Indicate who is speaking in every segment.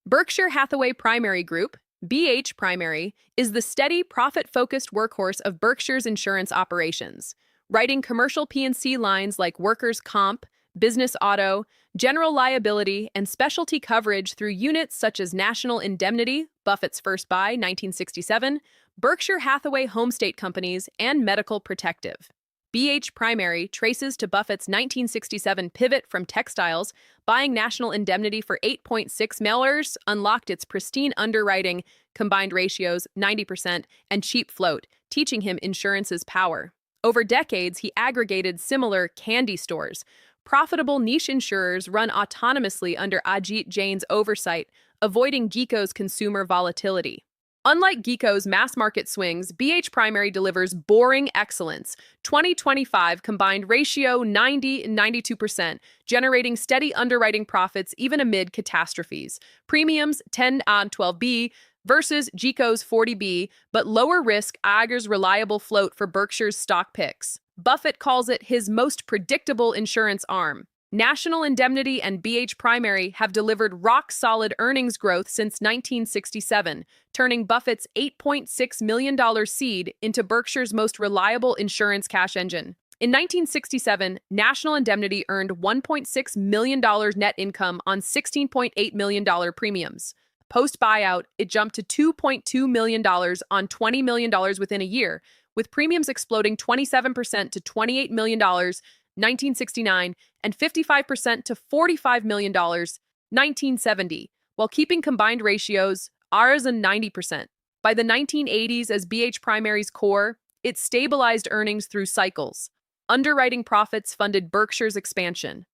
Speaker 1: Berkshire Hathaway Primary Group, BH Primary, is the steady, profit-focused workhorse of Berkshire's insurance operations, writing commercial P&C lines like workers' comp, business auto, general liability, and specialty coverage through units such as National Indemnity, Buffett's first buy, 1967, Berkshire Hathaway Home State Companies, and Medical Protective. BH Primary traces to Buffett's 1967 pivot from textiles, buying National Indemnity for $8.6 million, unlocked its pristine underwriting, combined ratios, 90%, and cheap float, teaching him insurance's power. Over decades, he aggregated similar candy stores. Profitable niche insurers run autonomously under Ajit Jain's oversight, avoiding GEICO's consumer volatility. Unlike GEICO's mass-market swings, BH Primary delivers boring excellence, 2025 combined ratio 90-92%, generating steady underwriting profits even amid catastrophes. Premiums 10 on 12B versus GEICO's 40B, but lower risk aggers reliable float for Berkshire's stock picks. Buffett calls it his most predictable insurance arm. National Indemnity and BH Primary have delivered rock-solid earnings growth since 1967, turning Buffett's $8.6 million seed into Berkshire's most reliable insurance cash engine. In 1967, National Indemnity earned $1.6 million net income on $16.8 million premiums. Post-buyout, it jumped to $2.2 million on $20 million within a year, with premiums exploding 27% to $28 million 1969, and 55% to $45 million, 1970, while keeping combined ratios ours and 90%. By the 1980s, as BH Primary's core, it stabilized earnings through cycles. Underwriting profits funded Berkshire's expansion.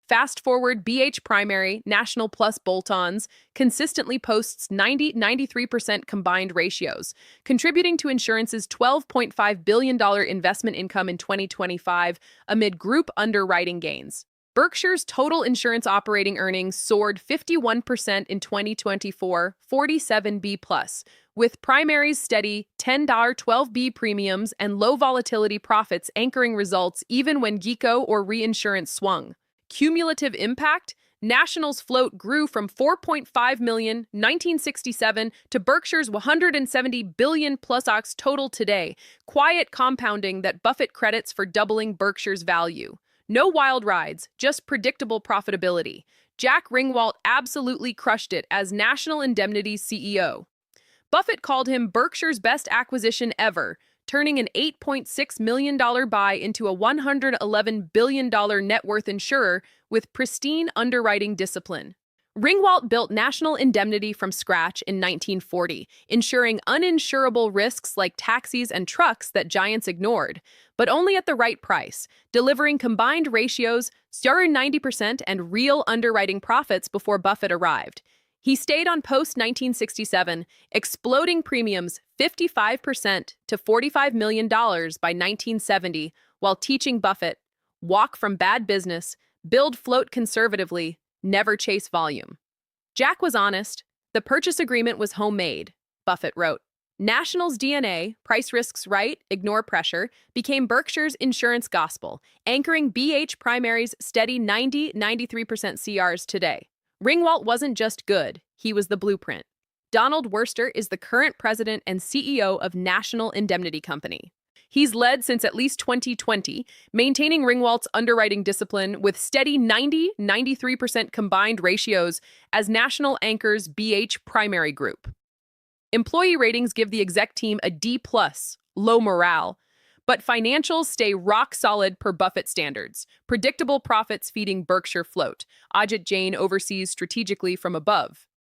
Speaker 1: Fast forward, BH Primary, National Plus bolt-ons, consistently posts 90-93% combined ratios, contributing to insurance's $12.5 billion investment income in 2025 amid group underwriting gains. Berkshire's total insurance operating earnings soared 51% in 2024, 47B+, with Primary's steady $10.12B premiums and low volatility profits anchoring results even when GEICO or reinsurance swung. Cumulative impact? National's float grew from $4.5 million 1967 to Berkshire's $170 billion plus ox total today, quiet compounding that Buffett credits for doubling Berkshire's value. No wild rides, just predictable profitability. Jack Ringwalt absolutely crushed it as National Indemnity's CEO. Buffett called him Berkshire's best acquisition ever, turning an $8.6 million buy into a $111 billion net worth insurer with pristine underwriting discipline. Ringwalt built National Indemnity from scratch in 1940, insuring uninsurable risks like taxis and trucks that giants ignored, but only at the right price, delivering combined ratios 90% and real underwriting profits before Buffett arrived. He stayed on post-1967, exploding premiums 55% to $45 million by 1970, while teaching Buffett, walk from bad business, build float conservatively, never chase volume. Jack was honest. The purchase agreement was homemade, Buffett wrote. National's DNA, price risks right, ignore pressure, became Berkshire's insurance gospel, anchoring BH Primary's steady 90-93% CRs today. Ringwalt wasn't just good, he was the blueprint. Donald Worster is the current president and CEO of National Indemnity Company. He's led since at least 2020, maintaining Ringwalt's underwriting discipline with steady 90-93% combined ratios as National anchors BH Primary Group. Employee ratings give the exec team a D+, low morale, but financials stay rock solid per Buffett standards. Predictable profits feeding Berkshire float. Ajit Jain oversees strategically from above.